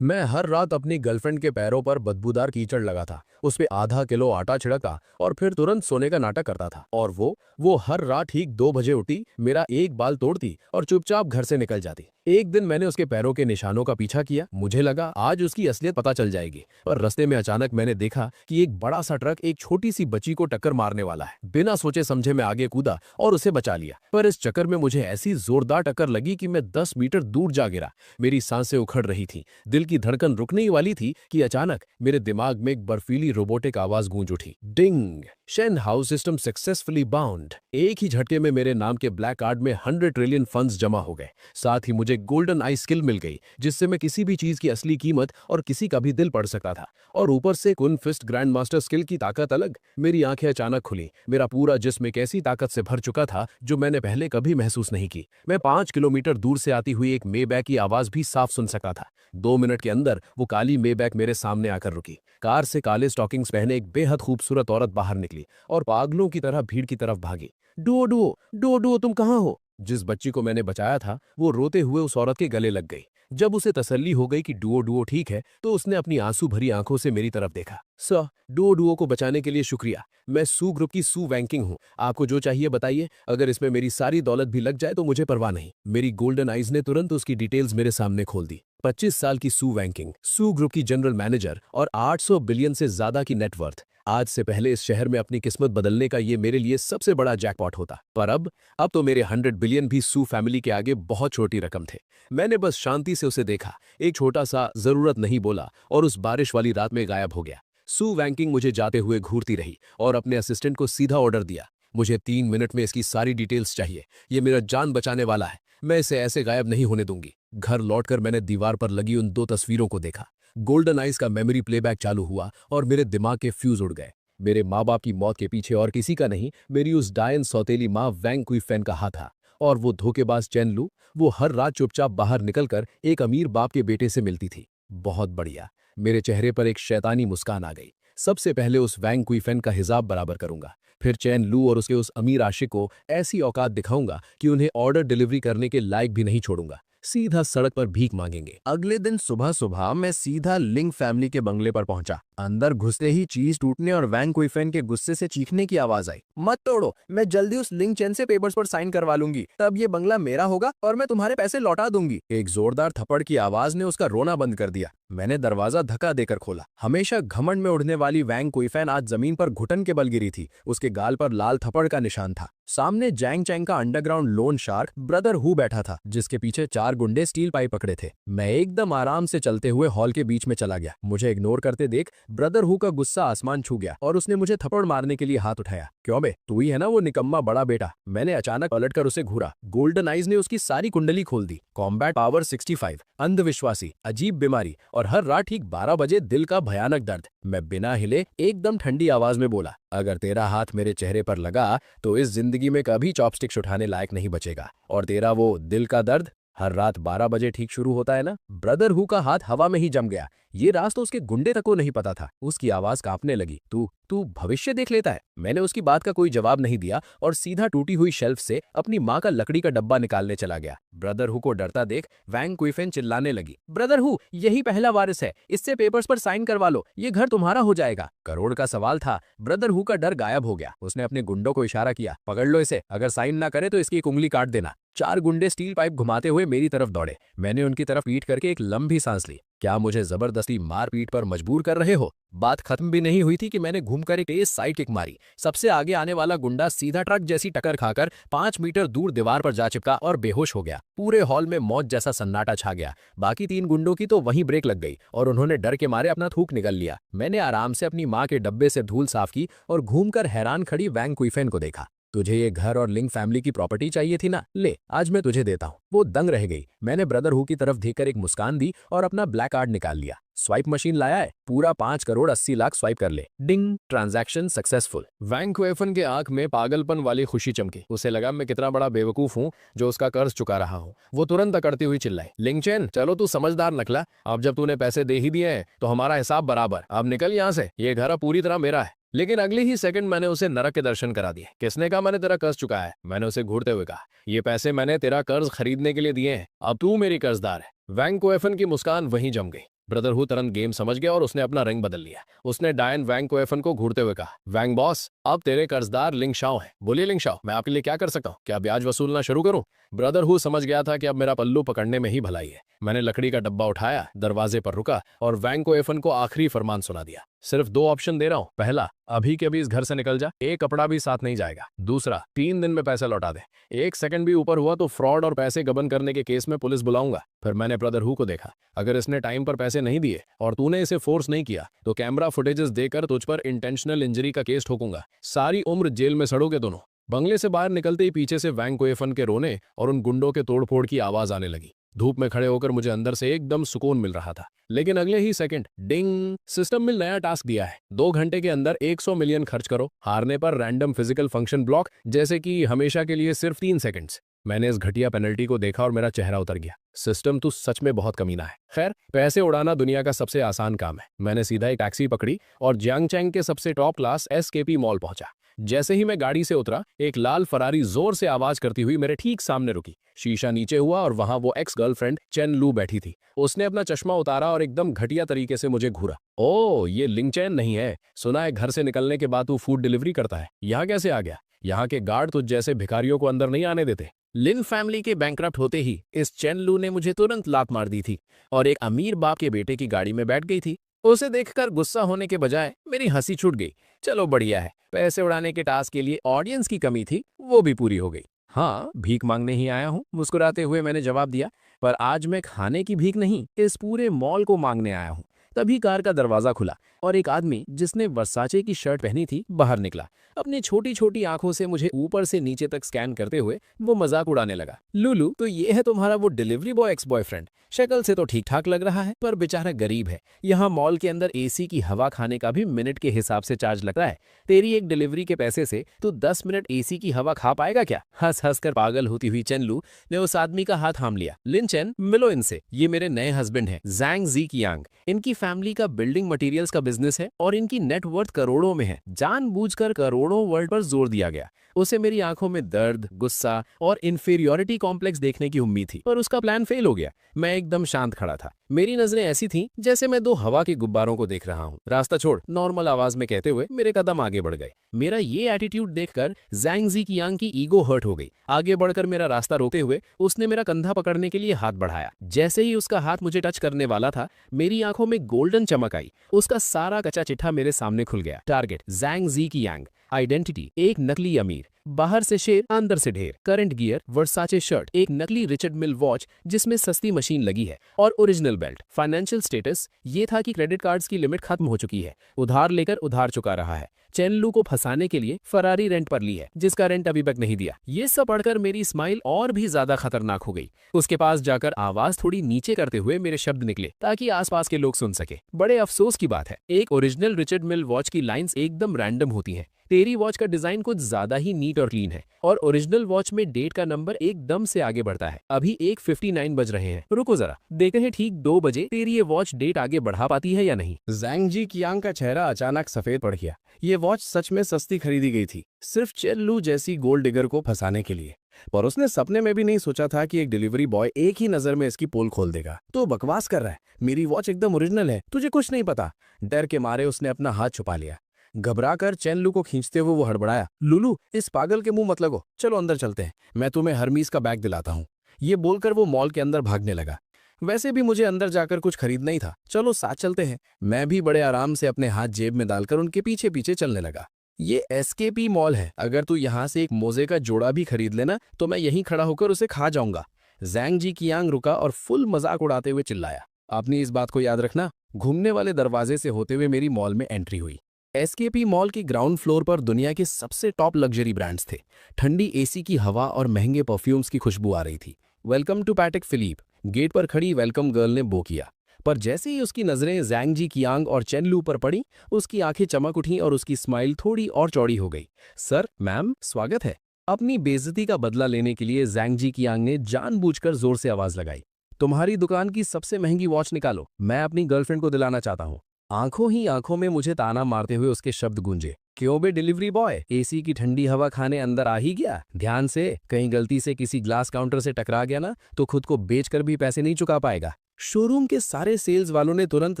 मैं हर रात अपनी गर्लफ्रेंड के पैरों पर बदबूदार कीचड़ लगा था, उस पे आधा किलो आटा छिड़का और फिर तुरंत सोने का नाटक करता था। और वो हर रात ठीक 2 बजे उठी, मेरा एक बाल तोड़ती और चुपचाप घर से निकल जाती। एक दिन मैंने उसके पैरों के निशानों का पीछा किया, मुझे लगा आज उसकी असलियत पता चल जाएगी। पर रास्ते में अचानक मैंने देखा कि एक बड़ा सा ट्रक एक छोटी सी बच्ची को टक्कर मारने वाला है। बिना सोचे समझे मैं आगे कूदा और उसे बचा लिया, पर इस चक्कर में मुझे ऐसी जोरदार टक्कर लगी कि मैं 10 मीटर दूर जा गिरा। मेरी सांसें उखड़ रही थी, दिल की धड़कन रुकने ही वाली थी कि अचानक मेरे दिमाग में एक बर्फीली रोबोटिक आवाज गूंज उठी, ding. Shen house system successfully bound. एक ही झटके में मेरे नाम के ब्लैक कार्ड में 100 ट्रिलियन फंड्स जमा हो गए। साथ ही मुझे गोल्डन आई स्किल मिल गई, जिससे मैं किसी भी चीज की असली कीमत और किसी का भी दिल पढ़ सकता था। और ऊपर से कुन फिस्ट ग्रैंड मास्टर स्किल की ताकत अलग। मेरी आंखें अचानक खुली, मेरा पूरा जिस्म एक ऐसी ताकत से भर चुका था जो मैंने पहले कभी महसूस नहीं की। मैं 5 किलोमीटर दूर से आती हुई एक मेबैक की आवाज भी साफ सुन सका था। 2 मिनट के अंदर वो काली मेबैक मेरे सामने आकर रुकी। कार से काले स्टॉकिंग्स पहने एक बेहद खूबसूरत औरत बाहर निकली और पागलों की तरह भीड़ की तरफ भागी। डुओ डुओ, डुओ डुओ, तुम कहाँ हो? जिस बच्ची को मैंने बचाया था वो रोते हुए उस औरत के गले लग गई। जब उसे तसल्ली हो गई कि डुओ डुओ ठीक है, तो उसने अपनी आंसू भरी आंखों से मेरी तरफ देखा। सर, डुओ डुओ को बचाने के लिए शुक्रिया। मैं सू ग्रुप की सू वैंकिंग हूँ। आपको जो चाहिए बताइए, अगर इसमें मेरी सारी दौलत भी लग जाए तो मुझे परवाह नहीं। मेरी गोल्डन आइज ने तुरंत उसकी डिटेल्स मेरे सामने खोल दी। 25 साल की सू वैंकिंग, सू ग्रुप की जनरल मैनेजर और 800 बिलियन से ज्यादा की नेटवर्थ। आज से पहले इस शहर में अपनी किस्मत बदलने का ये मेरे लिए सबसे बड़ा जैकपॉट होता, पर अब तो मेरे 100 बिलियन भी सू फैमिली के आगे बहुत छोटी रकम थे। मैंने बस शांति से उसे देखा, एक छोटा सा जरूरत नहीं बोला और उस बारिश वाली रात में गायब हो गया। सू वैंकिंग मुझे जाते हुए घूरती रही और अपने असिस्टेंट को सीधा ऑर्डर दिया, मुझे 3 मिनट में इसकी सारी डिटेल्स चाहिए। ये मेरा जान बचाने वाला है, मैं इसे ऐसे गायब नहीं होने दूंगी। घर लौटकर मैंने दीवार पर लगी उन 2 तस्वीरों को देखा। गोल्डन आइज का मेमोरी प्लेबैक चालू हुआ और मेरे दिमाग के फ्यूज उड़ गए। मेरे माँ बाप की मौत के पीछे और किसी का नहीं, मेरी उस डायन सौतेली माँ वैंग कुइफेन का हाथ था। और वो धोखेबाज चैन लू, वो हर रात चुपचाप बाहर निकलकर एक अमीर बाप के बेटे से मिलती थी। बहुत बढ़िया। मेरे चेहरे पर एक शैतानी मुस्कान आ गई। सबसे पहले उस वैंग कुइफेन का हिसाब बराबर करूंगा, फिर चैन लू और उसके उस अमीर आशिक को ऐसी औकात दिखाऊंगा कि उन्हें ऑर्डर डिलीवरी करने के लायक भी नहीं छोड़ूंगा। सीधा सड़क पर भीख मांगेंगे। अगले दिन सुबह सुबह मैं सीधा लिंग फैमिली के बंगले पर पहुंचा। अंदर घुसते ही चीज टूटने और वैंग कुइफेन के गुस्से से चीखने की आवाज आई। मत तोड़ो, मैं जल्दी उस लिंग चैन से पेपर्स पर साइन करवा लूंगी, तब ये बंगला मेरा होगा और मैं तुम्हारे पैसे लौटा दूंगी। एक जोरदार थप्पड़ की आवाज ने उसका रोना बंद कर दिया। मैंने दरवाजा धक्का देकर खोला। हमेशा घमंड में उड़ने वाली वैंग कुइफेन आज जमीन पर घुटन के बल गिरी थी। उसके गाल पर लाल थप्पड़ का निशान था। सामने जैंग चैंग का underground loan shark brother who बैठा था, जिसके पीछे 4 गुंडे स्टील पाइप पकड़े थे। मैं एकदम आराम से चलते हुए हॉल के बीच में चला गया। मुझे इग्नोर करते देख ब्रदर हु का गुस्सा आसमान छू गया और उसने मुझे थप्पड़ मारने के लिए हाथ उठाया। क्यों बे, तू ही है ना वो निकम्मा बड़ा बेटा? मैंने अचानक पलटकर उसे घूरा। गोल्डन आइज ने उसकी सारी कुंडली खोल दी। कॉम्बैट पावर 65, अंधविश्वासी, अजीब बीमारी और हर रात ठीक 12 बजे दिल का भयानक दर्द। मैं बिना हिले एकदम ठंडी आवाज में बोला, अगर तेरा हाथ मेरे चेहरे पर लगा तो इस जिंदगी में कभी चॉपस्टिक्स उठाने लायक नहीं बचेगा। और तेरा वो दिल का दर्द हर रात 12 बजे ठीक शुरू होता है ना? ब्रदर हु का हाथ हवा में ही जम गया। ये राज तो उसके गुंडे तक को नहीं पता था। उसकी आवाज कांपने लगी। तू तू भविष्य देख लेता है? मैंने उसकी बात का कोई जवाब नहीं दिया और सीधा टूटी हुई शेल्फ से अपनी माँ का लकड़ी का डब्बा निकालने चला गया। ब्रदर हु को डरता देख वैंग कुइफेन चिल्लाने लगी, ब्रदर हु, यही पहला वारिस है, इससे पेपर्स पर साइन करवा लो, ये घर तुम्हारा हो जाएगा। करोड़ का सवाल था। ब्रदर हु का डर गायब हो गया। उसने अपने गुंडों को इशारा किया, पकड़ लो इसे, अगर साइन ना करे तो इसकी एक उंगली काट देना। 4 गुंडे स्टील पाइप घुमाते हुए मेरी तरफ दौड़े। मैंने उनकी तरफ पीट करके एक लंबी सांस ली। क्या मुझे जबरदस्ती मारपीट पर मजबूर कर रहे हो? बात खत्म भी नहीं हुई थी कि मैंने घूमकर एक तेज साइड किक मारी। सबसे आगे आने वाला गुंडा सीधा ट्रक जैसी टक्कर खाकर 5 मीटर दूर दीवार पर जा चिपका और बेहोश हो गया। पूरे हॉल में मौत जैसा सन्नाटा छा गया। बाकी 3 गुंडों की तो वहीं ब्रेक लग गई और उन्होंने डर के मारे अपना थूक निगल लिया। मैंने आराम से अपनी माँ के डब्बे से धूल साफ की और घूमकर हैरान खड़ी वैंग कुइफेन को देखा। तुझे ये घर और लिंग फैमिली की प्रॉपर्टी चाहिए थी ना? ले, आज मैं तुझे देता हूँ। वो दंग रह गई। मैंने ब्रदर हु की तरफ देखकर एक मुस्कान दी और अपना ब्लैक कार्ड निकाल लिया। स्वाइप मशीन लाया है, पूरा 5 करोड़ 80 लाख स्वाइप कर ले। डिंग, ट्रांजैक्शन सक्सेसफुल। वैंग कुइफेन के आंख में पागलपन वाली खुशी चमकी। उसे लगा मैं कितना बड़ा बेवकूफ हूँ जो उसका कर्ज चुका रहा हूँ। वो तुरंत अकड़ती हुई चिल्लाई, लिंगचेन, चलो तू समझदार निकला। अब जब तूने पैसे दे ही दिए हैं तो हमारा हिसाब बराबर। अब निकल यहाँ से, ये घर अब पूरी तरह मेरा है। लेकिन अगले ही सेकंड मैंने उसे नरक के दर्शन करा दिए। किसने कहा मैंने तेरा कर्ज चुकाया है? मैंने उसे घूरते हुए कहा, ये पैसे मैंने तेरा कर्ज खरीदने के लिए दिए हैं, अब तू मेरी कर्जदार है। वैंग कुइफेन की मुस्कान वहीं जम गई। ब्रदर हु तुरंत गेम समझ गया और उसने अपना रंग बदल लिया। उसने डायन वैंग कोएफन को घूरते हुए कहा, वैंग बॉस, अब तेरे कर्जदार लिंग शाओ हैं। बोलिए लिंग शाओ, मैं आपके लिए क्या कर सकता हूँ? क्या ब्याज वसूलना शुरू करूं? ब्रदर हु समझ गया था कि अब मेरा पल्लू पकड़ने में ही भलाई है। मैंने लकड़ी का डब्बा उठाया, दरवाजे पर रुका और वैंग कोएफन को आखिरी फरमान सुना दिया। सिर्फ 2 ऑप्शन दे रहा हूँ। पहला, अभी के अभी इस घर से निकल जा, एक कपड़ा भी साथ नहीं जाएगा। दूसरा, 3 दिन में पैसा लौटा दे। 1 सेकंड भी ऊपर हुआ तो फ्रॉड और पैसे गबन करने के केस में पुलिस बुलाऊंगा। फिर मैंने ब्रदर हु को देखा, अगर इसने टाइम पर पैसे नहीं दिए और तूने इसे फोर्स नहीं किया तो कैमरा फुटेजेस देकर तुझ पर इंटेंशनल इंजरी का केस ठोकूंगा। सारी उम्र जेल में सड़ोगे दोनों। बंगले से बाहर निकलते ही पीछे से वैंग कोएफन के रोने और उन गुंडों के तोड़फोड़ की आवाज आने लगी। धूप में खड़े होकर मुझे अंदर से एकदम सुकून मिल रहा था। लेकिन अगले ही सेकंड डिंग, सिस्टम में नया टास्क दिया है। 2 घंटे के अंदर 100 मिलियन खर्च करो, हारने पर रैंडम फिजिकल फंक्शन ब्लॉक, जैसे कि हमेशा के लिए सिर्फ 3 सेकंड्स। मैंने इस घटिया पेनल्टी को देखा और मेरा चेहरा उतर गया। सिस्टम तो सच में बहुत कमीना है। खैर, पैसे उड़ाना दुनिया का सबसे आसान काम है। मैंने सीधा एक टैक्सी पकड़ी और जियांगचैंग के सबसे टॉप क्लास एसकेपी मॉल पहुंचा। जैसे ही मैं गाड़ी से उतरा, एक लाल फरारी जोर से आवाज करती हुई मेरे ठीक सामने रुकी। शीशा नीचे हुआ और वहां वो एक्स गर्लफ्रेंड चेन लू बैठी थी। उसने अपना चश्मा उतारा और एकदम घटिया तरीके से मुझे घूरा। ओ, ये लिंग चैन नहीं है। सुना है घर से निकलने के बाद तू फूड डिलीवरी करता है। यहाँ कैसे आ गया? यहाँ के गार्ड तुझ जैसे भिखारियों को अंदर नहीं आने देते। लिन फैमिली के बैंकरप्ट होते ही इस चेन लू ने मुझे तुरंत लात मार दी थी और एक अमीर बाप के बेटे की गाड़ी में बैठ गई थी। उसे देखकर गुस्सा होने के बजाय मेरी हंसी छूट गई। चलो बढ़िया है, पैसे उड़ाने के टास्क के लिए ऑडियंस की कमी थी, वो भी पूरी हो गई। हाँ, भीख मांगने ही आया हूँ, मुस्कुराते हुए मैंने जवाब दिया। पर आज मैं खाने की भीख नहीं, इस पूरे मॉल को मांगने आया हूँ। तभी कार का दरवाजा खुला और एक आदमी जिसने वर्साचे की शर्ट पहनी थी बाहर निकला। अपनी छोटी छोटी आंखों से मुझे ऊपर से नीचे तक स्कैन करते हुए वो मजाक उड़ाने लगा। लुलू, तो ये है तुम्हारा वो डिलीवरी बॉय एक्स बॉयफ्रेंड। शक्ल से तो ठीक ठाक लग रहा है, पर बेचारा गरीब है। यहाँ मॉल के अंदर एसी की हवा खाने का भी मिनट के हिसाब से चार्ज लगता है। तेरी एक डिलीवरी के पैसे से तू 10 मिनट एसी की हवा खा पाएगा क्या? हंस हंस कर पागल होती हुई चेनलू ने उस आदमी का हाथ थाम लिया। लिन चेन, मिलो इनसे, ये मेरे नए हस्बैंड हैं, जैंग जी कियांग। इनकी फैमिली का बिल्डिंग मटेरियल्स का बिजनेस है और इनकी नेटवर्थ करोड़ों में है। जानबूझकर करोड़ों वर्ड पर जोर दिया गया। उसे मेरी आंखों में दर्द, गुस्सा और इंफीरियोरिटी कॉम्प्लेक्स देखने की उम्मीद थी, पर उसका प्लान फेल हो गया। मैं एकदम शांत खड़ा था। मेरी नजरें ऐसी थीं जैसे मैं 2 हवा के गुब्बारों को देख रहा हूँ। रास्ता छोड़, नॉर्मल आवाज में कहते हुए मेरे कदम आगे बढ़ गए। मेरा ये एटीट्यूड देखकर जैंग जी कियांग की ईगो हर्ट हो गई। आगे बढ़कर मेरा रास्ता रोकते हुए उसने मेरा कंधा पकड़ने के लिए हाथ बढ़ाया। जैसे ही उसका हाथ मुझे टच करने वाला था, मेरी आंखों में गोल्डन चमक आई। उसका सारा कच्चा चिट्ठा मेरे सामने खुल गया। टारगेट जैंग जी कियांग, आइडेंटिटी एक नकली अमीर, बाहर से शेर अंदर से ढेर, करंट गियर वर्साचे शर्ट, एक नकली रिचर्ड मिल वॉच जिसमें सस्ती मशीन लगी है और ओरिजिनल बेल्ट। फाइनेंशियल स्टेटस ये था कि क्रेडिट कार्ड्स की लिमिट खत्म हो चुकी है, उधार लेकर उधार चुका रहा है। चेनलू को फंसाने के लिए फरारी रेंट पर ली है, जिसका रेंट अभी तक नहीं दिया। ये सब पढ़कर मेरी स्माइल और भी ज्यादा खतरनाक हो गई। उसके पास जाकर आवाज थोड़ी नीचे करते हुए मेरे शब्द निकले ताकि आसपास के लोग सुन सके। बड़े अफसोस की बात है, एक ओरिजिनल रिचर्ड मिल वॉच की लाइंस एकदम रैंडम होती हैं। तेरी वॉच का डिजाइन कुछ ज्यादा ही नीट और क्लीन है और ओरिजिनल वॉच में डेट का नंबर एकदम से आगे बढ़ता है। अभी 1:59 बज रहे हैं। रुको जरा, देखते हैं ठीक 2 बजे तेरी ये वॉच डेट आगे बढ़ा पाती है या नहीं। जैंग जी कियांग का चेहरा अचानक सफेद पड़ गया। ये वॉच सच में सस्ती खरीदी गई थी, सिर्फ चेनलू जैसी गोल्ड डिगर को फंसाने के लिए। पर उसने सपने में भी नहीं सोचा था कि एक डिलीवरी बॉय एक ही नजर में इसकी पोल खोल देगा। तो बकवास कर रहा है, मेरी वॉच एकदम ओरिजिनल है, तुझे कुछ नहीं पता। डर के मारे उसने अपना हाथ छुपा लिया। घबराकर चेनलू को खींचते हुए वो हड़बड़ाया, लुलू, इस पागल के मुंह मत लगो, चलो अंदर चलते हैं, मैं तुम्हें हरमीज का बैग दिलाता हूँ। ये बोलकर वो मॉल के अंदर भागने लगा। वैसे भी मुझे अंदर जाकर कुछ खरीदना ही था, चलो साथ चलते हैं। मैं भी बड़े आराम से अपने हाथ जेब में डालकर उनके पीछे पीछे चलने लगा। ये एसकेपी मॉल है, अगर तू यहाँ से एक मोजे का जोड़ा भी खरीद लेना तो मैं यहीं खड़ा होकर उसे खा जाऊंगा। जैंग जी कियांग रुका और फुल मजाक उड़ाते हुए चिल्लाया, आपने इस बात को याद रखना। घूमने वाले दरवाजे से होते हुए मेरी मॉल में एंट्री हुई। एसकेपी मॉल के ग्राउंड फ्लोर पर दुनिया के सबसे टॉप लग्जरी ब्रांड्स थे। ठंडी एसी की हवा और महंगे परफ्यूम्स की खुशबू आ रही थी। Welcome to Patek Philippe, gate पर खड़ी वेलकम गर्ल ने बो किया। पर जैसे ही उसकी नजरें जैंग जी कियांग और चेनलू पर पड़ी, उसकी आंखें चमक उठीं और उसकी स्माइल थोड़ी और चौड़ी हो गई। सर, मैम, स्वागत है। अपनी बेइज्जती का बदला लेने के लिए जैंग जी कियांग ने जानबूझकर जोर से आवाज लगाई, तुम्हारी दुकान की सबसे महंगी वॉच निकालो, मैं अपनी गर्लफ्रेंड को दिलाना चाहता हूँ। आंखों ही आंखों में मुझे ताना मारते हुए उसके शब्द गूंजे, क्यों बे डिलीवरी बॉय, एसी की ठंडी हवा खाने अंदर आ ही गया? ध्यान से, कहीं गलती से किसी ग्लास काउंटर से टकरा गया ना तो खुद को बेचकर भी पैसे नहीं चुका पाएगा। शोरूम के सारे सेल्स वालों ने तुरंत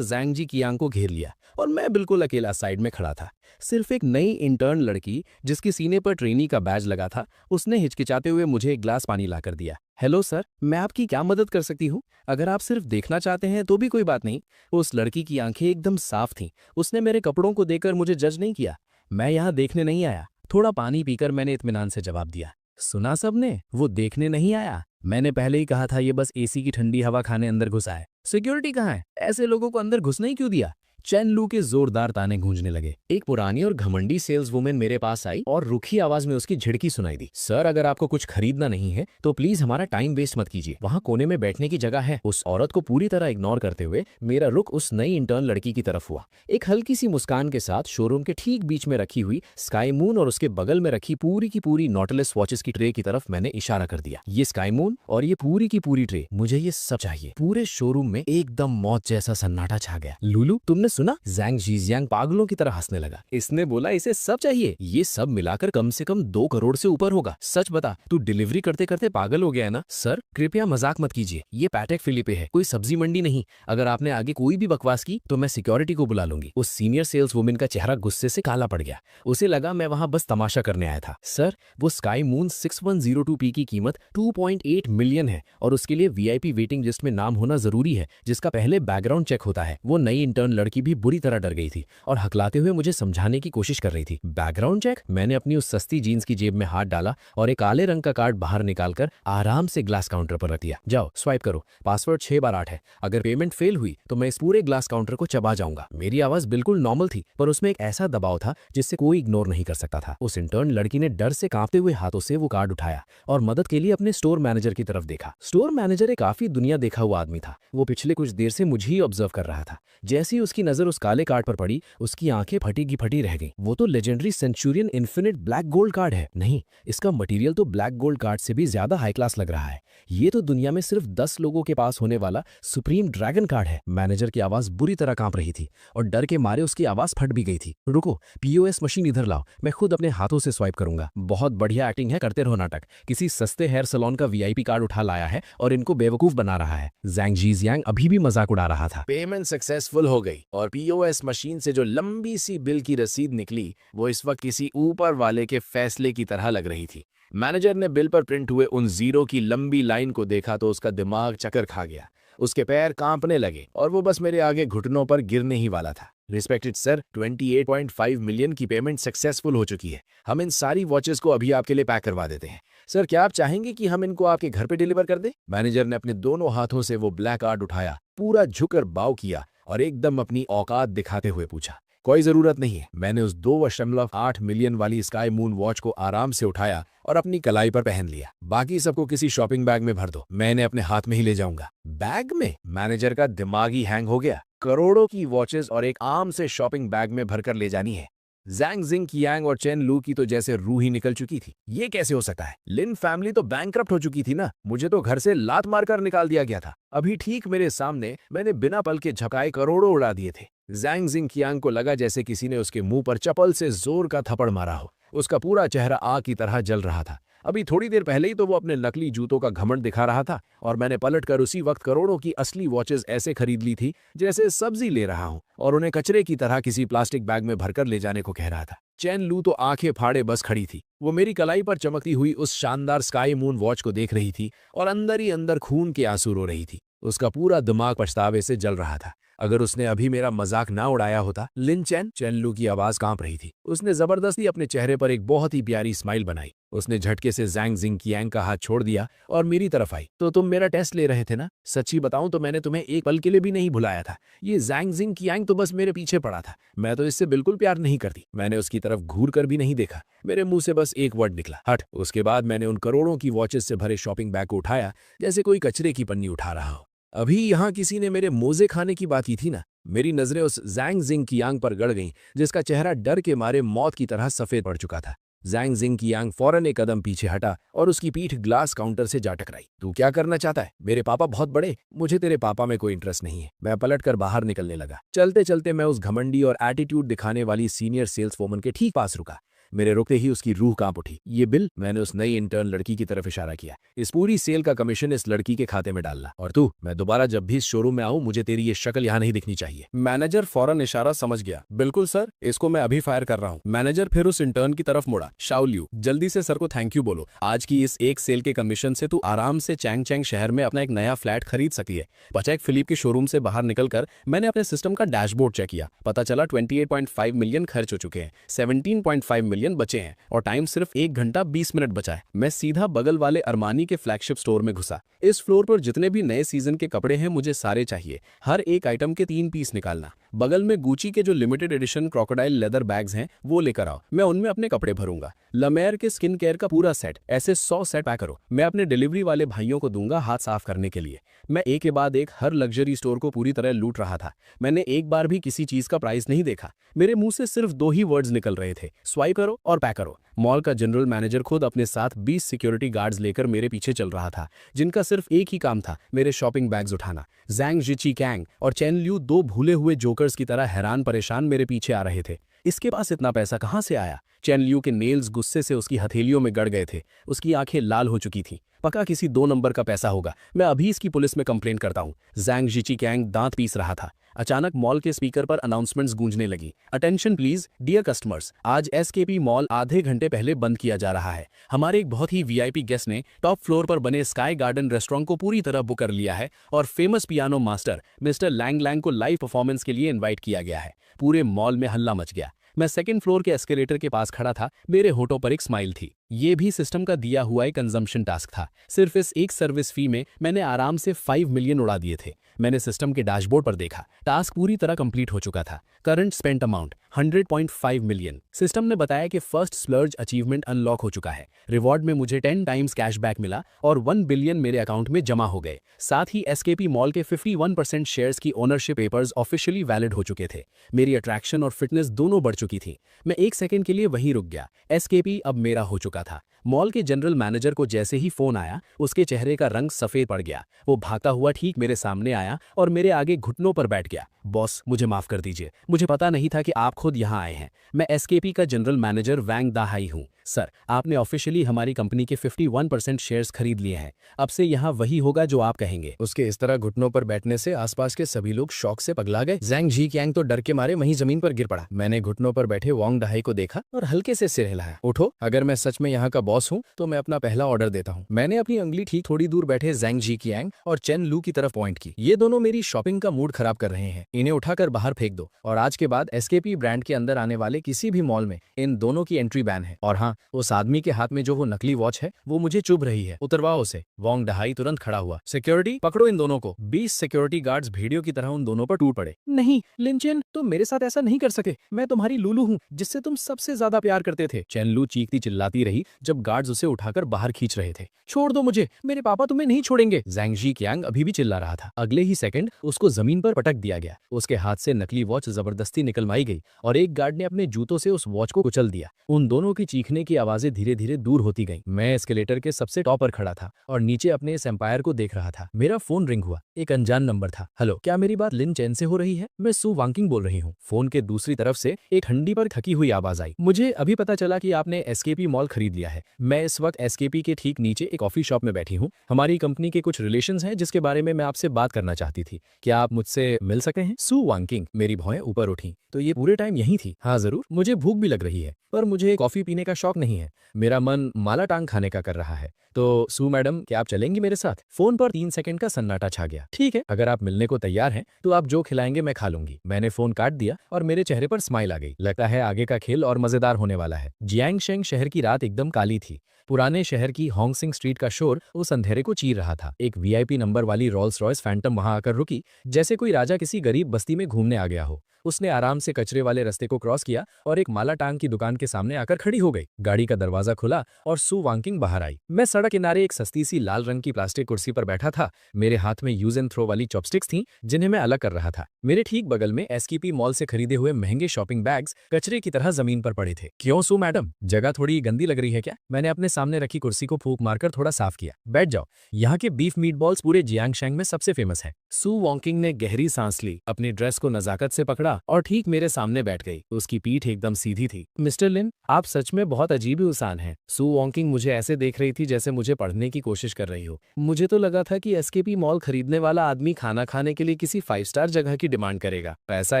जैंग जी कियांग को घेर लिया और मैं बिल्कुल अकेला साइड में खड़ा था। सिर्फ एक नई इंटर्न लड़की जिसके सीने पर ट्रेनी का बैज लगा था, उसने हिचकिचाते हुए मुझे एक ग्लास पानी लाकर दिया। हेलो सर, मैं आपकी क्या मदद कर सकती हूँ? अगर आप सिर्फ देखना चाहते हैं तो भी कोई बात नहीं। उस लड़की की आंखें एकदम साफ थीं। उसने मेरे कपड़ों को देखकर मुझे जज नहीं किया। मैं यहाँ देखने नहीं आया। थोड़ा पानी पीकर मैंने इत्मीनान से जवाब दिया। सुना सबने, वो देखने नहीं आया। मैंने पहले ही कहा था ये बस एसी की ठंडी हवा खाने अंदर घुसा है। सिक्योरिटी कहाँ है? ऐसे लोगों को अंदर घुसने ही क्यों दिया? चैन लू के जोरदार ताने गूंजने लगे। एक पुरानी और घमंडी सेल्स वुमेन मेरे पास आई और रुखी आवाज में उसकी झिड़की सुनाई दी। सर, अगर आपको कुछ खरीदना नहीं है तो प्लीज हमारा टाइम वेस्ट मत कीजिए। वहाँ कोने में बैठने की जगह है। उस औरत को पूरी तरह इग्नोर करते हुए मेरा रुख उस नई इंटर्न लड़की की तरफ हुआ। एक हल्की सी मुस्कान के साथ शोरूम के ठीक बीच में रखी हुई स्काई मून और उसके बगल में रखी पूरी की पूरी नॉटलेस वॉचेस की ट्रे की तरफ मैंने इशारा कर दिया। ये स्काई मून और ये पूरी की पूरी ट्रे, मुझे ये सब चाहिए। पूरे शोरूम में एकदम मौत जैसा सन्नाटा छा गया। लुलू, तुमने सुना? जैंग जीजियांग पागलों की तरह हंसने लगा। इसने बोला इसे सब चाहिए। ये सब मिलाकर कम से कम 2 करोड़ से ऊपर होगा। सच बता, तू डिलीवरी करते करते पागल हो गया है ना? सर, कृपया मजाक मत कीजिए। ये पैटेक फिलिपे है, कोई सब्जी मंडी नहीं। अगर आपने आगे कोई भी बकवास की तो मैं सिक्योरिटी को बुला लूंगी। उस सीनियर सेल्स वुमेन का चेहरा गुस्से से काला पड़ गया। उसे लगा मैं वहां बस तमाशा करने आया था। सर, वो स्काई मून 6102P की कीमत 2.8 मिलियन है और उसके लिए वीआईपी वेटिंग लिस्ट में नाम होना जरूरी है, जिसका पहले बैकग्राउंड चेक होता है। वो नई इंटर्न लड़की भी बुरी तरह डर गई थी और हकलाते हुए मुझे समझाने की कोशिश कर रही थी। Background check? मैंने अपनी उस सस्ती जीन्स की जेब में हाथ डाला और एक काले रंग का कार्ड बाहर निकालकर आराम से ग्लास काउंटर पर रख दिया। जाओ, स्वाइप करो। पासवर्ड 6 बार 8 है। अगर पेमेंट फेल हुई तो मैं इस पूरे ग्लास काउंटर को चबा जाऊंगा। मेरी आवाज बिल्कुल नॉर्मल थी, पर उसमें एक ऐसा दबाव था जिससे कोई इग्नोर नहीं कर सकता था। उस इंटर्न लड़की ने डर से कांपते हुए हाथों से वो कार्ड उठाया और मदद के लिए अपने स्टोर मैनेजर की तरफ देखा। स्टोर मैनेजर एक काफी दुनिया देखा हुआ आदमी था। वो पिछले कुछ देर से मुझे ही ऑब्जर्व कर रहा था। जैसे ही उसकी नजर उस काले कार्ड पर पड़ी, उसकी आंखें फटी की फटी रह गईं। वो तो legendary Centurion infinite black gold card है। नहीं, इसका मटेरियल तो ब्लैक गोल्ड कार्ड से भी ज्यादा हाई क्लास लग रहा है। ये तो दुनिया में सिर्फ 10 लोगों के पास होने वाला सुप्रीम ड्रैगन कार्ड है। मैनेजर की आवाज बुरी तरह कांप रही थी और डर के मारे उसकी आवाज फट भी गई थी। रुको, पीओएस मशीन इधर लाओ, मैं खुद अपने हाथों से स्वाइप करूंगा। बहुत बढ़िया एक्टिंग है, करते रहो नाटक। किसी सस्ते हेयर सैलून का वीआईपी कार्ड उठा लाया है और इनको बेवकूफ बना रहा है। जैंग जीजियांग अभी भी मजाक उड़ा रहा था। पेमेंट सक्सेसफुल हो गई और पीओएस मशीन से जो लंबी सी बिल की रसीद निकली वो इस वक्त किसी ऊपर वाले के फैसले की तरह लग रही थी। मैनेजर ने बिल पर प्रिंट हुए उन जीरो की लंबी लाइन को देखा तो उसका दिमाग चक्कर खा गया। उसके पैर कांपने लगे और वो बस मेरे आगे घुटनों पर गिरने ही वाला था। रिस्पेक्टेड सर, 28.5 मिलियन की पेमेंट सक्सेसफुल हो चुकी है। हम इन सारी वॉचेस को अभी आपके लिए पैक करवा देते हैं। सर, क्या आप चाहेंगे कि हम इनको आपके घर पे डिलीवर कर दें? मैनेजर ने अपने दोनों हाथों से वो ब्लैक कार्ड उठाया, पूरा झुककर बाव किया और एकदम अपनी औकात दिखाते हुए पूछा, कोई जरूरत नहीं है। मैंने उस 2.8 मिलियन वाली स्काई मून वॉच को आराम से उठाया और अपनी कलाई पर पहन लिया। बाकी सबको किसी शॉपिंग बैग में भर दो, मैं इन्हें अपने हाथ में ही ले जाऊंगा। बैग में? मैनेजर का दिमाग ही हैंग हो गया। करोड़ों की वॉचेस और एक आम से शॉपिंग बैग में भरकर ले जानी है। जैंग जिंग कियांग और चेन लू की तो जैसे रूह ही निकल चुकी थी। ये कैसे हो सकता है? लिन फैमिली तो बैंकरप्ट हो चुकी थी ना। मुझे तो घर से लात मारकर निकाल दिया गया था। अभी ठीक मेरे सामने मैंने बिना पल के झपकाए करोड़ों उड़ा दिए थे। जैंग जिंग कियांग को लगा जैसे किसी ने उसके मुंह पर चप्पल से जोर का थप्पड़ मारा हो। उसका पूरा चेहरा आग की तरह जल रहा था। अभी थोड़ी देर पहले ही तो वो अपने नकली जूतों का घमंड दिखा रहा था और मैंने पलटकर उसी वक्त करोड़ों की असली वॉचेस ऐसे खरीद ली थी जैसे सब्जी ले रहा हूं और उन्हें कचरे की तरह किसी प्लास्टिक बैग में भरकर ले जाने को कह रहा था। चैन लू तो आंखें फाड़े बस खड़ी थी। वो मेरी कलाई पर चमकती हुई उस शानदार स्काई मून वॉच को देख रही थी और अंदर ही अंदर खून के आंसू रो रही थी। उसका पूरा दिमाग पछतावे से जल रहा था। अगर उसने अभी मेरा मजाक ना उड़ाया होता। लिन चैन? चैन लू की आवाज कांप रही थी। उसने जबरदस्ती अपने चेहरे पर एक बहुत ही प्यारी स्माइल बनाई। उसने झटके से जैंग जिंग कियांग का हाथ छोड़ दिया और मेरी तरफ आई। तो तुम मेरा टेस्ट ले रहे थे ना? सच्ची बताऊं तो मैंने तुम्हें एक पल के लिए भी नहीं भुलाया था। ये जैंग जिंग कियांग तो बस मेरे पीछे पड़ा था। मैं तो इससे बिल्कुल प्यार नहीं करती। मैंने उसकी तरफ घूर कर भी नहीं देखा। मेरे मुंह से बस एक वर्ड निकला, हट। उसके बाद मैंने उन करोड़ों की वॉचेस से भरे शॉपिंग बैग को उठाया जैसे कोई कचरे की पन्नी उठा रहा हो। अभी यहाँ किसी ने मेरे मोजे खाने की बात की थी ना। मेरी नजरें उस जैंग जिंग कियांग पर गड़ गईं जिसका चेहरा डर के मारे मौत की तरह सफेद पड़ चुका था। जैंग जिंग कियांग फौरन एक कदम पीछे हटा और उसकी पीठ ग्लास काउंटर से जा टकराई। तू क्या करना चाहता है? मेरे पापा बहुत बड़े। मुझे तेरे पापा में कोई इंटरेस्ट नहीं है। मैं पलटकर बाहर निकलने लगा। चलते चलते मैं उस घमंडी और एटीट्यूड दिखाने वाली सीनियर सेल्स वोमन के ठीक पास रुका। मेरे रुकते ही उसकी रूह कांप उठी। ये बिल? मैंने उस नई इंटर्न लड़की की तरफ इशारा किया। इस पूरी सेल का कमीशन इस लड़की के खाते में डालना। और तू, मैं दोबारा जब भी इस शोरूम में आऊं मुझे तेरी ये शक्ल यहाँ नहीं दिखनी चाहिए। मैनेजर फौरन इशारा समझ गया। बिल्कुल सर, इसको मैं अभी फायर कर रहा हूँ। मैनेजर फिर उस इंटर्न की तरफ मुड़ा। शाओलियू, जल्दी से सर को थैंक यू बोलो। आज की इस एक सेल के कमीशन से तू आराम से चैंग चैंग शहर में अपना एक नया फ्लैट खरीद सकी है। पचैक फिलिप के शोरूम से बाहर निकलकर मैंने अपने सिस्टम का डैशबोर्ड चेक किया। पता चला 28.5 मिलियन खर्च हो चुके हैं, 17.5 मिलियन बचे हैं और टाइम सिर्फ 1 घंटा 20 मिनट बचा है। मैं सीधा बगल वाले अरमानी के फ्लैगशिप स्टोर में घुसा। इस फ्लोर पर जितने भी नए सीजन के कपड़े हैं मुझे सारे चाहिए। हर एक आइटम के 3 पीस निकालना। बगल में गुची के जो limited edition crocodile leather bags हैं वो लेकर आओ, मैं उनमें अपने कपड़े भरूंगा। लमेयर के स्किन केयर का पूरा सेट, ऐसे 100 सेट पैक करो। मैं अपने डिलीवरी वाले भाइयों को दूंगा हाथ साफ करने के लिए। मैं एक के बाद एक हर लग्जरी स्टोर को पूरी तरह लूट रहा था। मैंने एक बार भी किसी चीज का प्राइस नहीं देखा। मेरे मुंह से सिर्फ 2 ही वर्ड्स निकल रहे थे, स्वाइप करो और पैक करो। मॉल का जनरल मैनेजर खुद अपने साथ 20 सिक्योरिटी गार्ड्स लेकर मेरे पीछे चल रहा था, जिनका सिर्फ एक ही काम था, मेरे शॉपिंग बैग्स उठाना। जैंग जिची कैंग और चेन लियू 2 भूले हुए जोकर्स की तरह हैरान परेशान मेरे पीछे आ रहे थे। इसके पास इतना पैसा कहां से आया? चेन लियू के नेल्स गुस्से से उसकी हथेलियों में गड़ गए थे। उसकी आंखें लाल हो चुकी थीं। पक्का किसी 2 नंबर का पैसा होगा। मैं अभी इसकी पुलिस में कंप्लेंट करता हूं। जैंग जिची कैंग दांत पीस रहा था। अचानक मॉल के स्पीकर पर अनाउंसमेंट्स गूंजने लगी। अटेंशन प्लीज डियर कस्टमर्स, आज एसकेपी मॉल आधे घंटे पहले बंद किया जा रहा है। हमारे एक बहुत ही वीआईपी गेस्ट ने टॉप फ्लोर पर बने स्काई गार्डन रेस्टोरेंट को पूरी तरह बुक कर लिया है और famous piano master mister Lang Lang को लाइव परफॉर्मेंस के लिए इन्वाइट किया गया है। पूरे मॉल में हल्ला मच गया। मैं 2nd फ्लोर के एस्केलेटर के पास खड़ा था। मेरे होठों पर एक स्माइल थी। ये भी सिस्टम का दिया हुआ एक कंजम्पशन टास्क था। सिर्फ इस एक सर्विस फी में मैंने आराम से 5 मिलियन उड़ा दिए थे। मैंने सिस्टम के डैशबोर्ड पर देखा, टास्क पूरी तरह कंप्लीट हो चुका था। Current spent amount 100.5 million. System ने बताया कि फर्स्ट स्प्लर्ज अचीवमेंट अनलॉक हो चुका है। रिवॉर्ड में मुझे 10 टाइम्स कैशबैक मिला और 1 बिलियन मेरे अकाउंट में जमा हो गए। साथ ही एसकेपी मॉल के 51% शेयर्स की ओनरशिप पेपर्स ऑफिशियली वैलिड हो चुके थे। मेरी अट्रैक्शन और फिटनेस दोनों बढ़ चुकी थी। मैं 1 सेकंड के लिए वहीं रुक गया। एसकेपी अब मेरा हो चुका था। मॉल के जनरल मैनेजर को जैसे ही फोन आया, उसके चेहरे का रंग सफेद पड़ गया। वो भागता हुआ ठीक मेरे सामने आया और मेरे आगे घुटनों पर बैठ गया। बॉस, मुझे माफ कर दीजिए, मुझे पता नहीं था कि आप खुद यहाँ आए हैं। मैं एसकेपी का जनरल मैनेजर वैंग दाहाई हूँ। सर, आपने ऑफिशियली हमारी कंपनी के 51% शेयर्स खरीद लिए हैं। अब से यहाँ वही होगा जो आप कहेंगे। उसके इस तरह घुटनों पर बैठने से आसपास के सभी लोग शौक से पगला गए। जैंग जी कैंग तो डर के मारे वहीं जमीन पर गिर पड़ा। मैंने घुटनों पर बैठे वांग दाहाई को देखा और हल्के से सिर हिलाया। उठो, अगर मैं सच में यहाँ का बॉस हूँ तो मैं अपना पहला ऑर्डर देता हूँ। मैंने अपनी उंगली ठीक थोड़ी दूर बैठे जैंग जी कैंग और चेन लू की तरफ पॉइंट की। ये दोनों मेरी शॉपिंग का मूड खराब कर रहे हैं। इन्हें उठाकर बाहर फेंक दो और आज के बाद एसकेपी ब्रांड के अंदर आने वाले किसी भी मॉल में इन दोनों की एंट्री बैन है। और हाँ, उस आदमी के हाथ में जो वो नकली वॉच है वो मुझे चुभ रही है, उतरवाओ उसे। वांग दाहाई तुरंत खड़ा हुआ। सिक्योरिटी, पकड़ो इन दोनों को। 20 सिक्योरिटी गार्ड्स भेड़ियों की तरह उन दोनों पर टूट पड़े। नहीं लिन चेन, तुम मेरे साथ ऐसा नहीं कर सके। मैं तुम्हारी लूलू हूँ जिससे तुम सबसे ज्यादा प्यार करते थे। चेन लू चीखती चिल्लाती रही जब गार्ड्स उसे उठाकर बाहर खींच रहे थे। छोड़ दो मुझे, मेरे पापा तुम्हें नहीं छोड़ेंगे। जैंग जी कैंग अभी भी चिल्ला रहा था। अगले ही सेकंड उसको जमीन पर पटक दिया गया। उसके हाथ से नकली वॉच जबरदस्ती निकलवाई गई और एक गार्ड ने अपने जूतों से उस वॉच को कुचल दिया। उन दोनों की चीखने की आवाजें धीरे धीरे दूर होती गईं। मैं एस्केलेटर के सबसे टॉप पर खड़ा था और नीचे अपने इस एम्पायर को देख रहा था। मेरा फोन रिंग हुआ। एक अनजान नंबर था। हेलो, क्या मेरी बात लिन चेन से हो रही है? मैं सू वांकिंग बोल रही हूँ। फोन के दूसरी तरफ से एक हंडी पर थकी हुई आवाज आई। मुझे अभी पता चला कि आपने एसकेपी मॉल खरीद लिया है। मैं इस वक्त एसकेपी के ठीक नीचे एक कॉफी शॉप में बैठी हूँ। हमारी कंपनी के कुछ रिलेशंस हैं जिसके बारे में मैं आपसे बात करना चाहती थी। क्या आप मुझसे मिल सकते हैं? सू वांकिंग। मेरी भौएं ऊपर उठी। तो ये पूरे टाइम यही थी? हाँ जरूर, मुझे भूख भी लग रही है पर मुझे कॉफी पीने का शौक नहीं है। मेरा मन माला टांग खाने का कर रहा है। तो सू मैडम, क्या आप चलेंगी मेरे साथ? फोन पर 3 सेकंड का सन्नाटा छा गया। ठीक है, अगर आप मिलने को तैयार हैं तो आप जो खिलाएंगे मैं खा लूंगी। मैंने फोन काट दिया और मेरे चेहरे पर स्माइल आ गई। लगता है आगे का खेल और मजेदार होने वाला है। जियांगशेंग शहर की रात एकदम काली थी। पुराने शहर की होंगसिंग स्ट्रीट का शोर उस अंधेरे को चीर रहा था। एक वीआईपी नंबर वाली रोल्स रॉयस फैंटम वहां आकर रुकी, जैसे कोई राजा किसी गरीब बस्ती में घूमने आ गया हो। उसने आराम से कचरे वाले रास्ते को क्रॉस किया और एक माला टांग की दुकान के सामने आकर खड़ी हो गई। गाड़ी का दरवाजा खुला और सू वांकिंग बाहर आई। मैं सड़क किनारे एक सस्ती सी लाल रंग की प्लास्टिक कुर्सी पर बैठा था। मेरे हाथ में यूज एंड थ्रो वाली चॉपस्टिक्स थीं जिन्हें मैं अलग कर रहा था। मेरे ठीक बगल में एसकेपी मॉल से खरीदे हुए महंगे शॉपिंग बैग्स कचरे की तरह जमीन पर पड़े थे। क्यों सू मैडम, जगह थोड़ी गंदी लग रही है क्या? मैंने अपने सामने रखी कुर्सी को फूंक मारकर थोड़ा साफ किया। बैठ जाओ, यहाँ के बीफ मीटबॉल्स पूरे जियांगशैंग में सबसे फेमस है। सू वॉन्किंग ने गहरी सांस ली, अपनी ड्रेस को नजाकत से पकड़ा और ठीक मेरे सामने बैठ गई। उसकी पीठ एकदम सीधी थी। मिस्टर लिन, आप सच में बहुत अजीब ही इंसान हैं। सू वॉन्किंग मुझे ऐसे देख रही थी जैसे मुझे पढ़ने की कोशिश कर रही हो। मुझे तो लगा था कि एसकेपी मॉल खरीदने वाला आदमी खाना खाने के लिए किसी 5 स्टार जगह की डिमांड करेगा। पैसा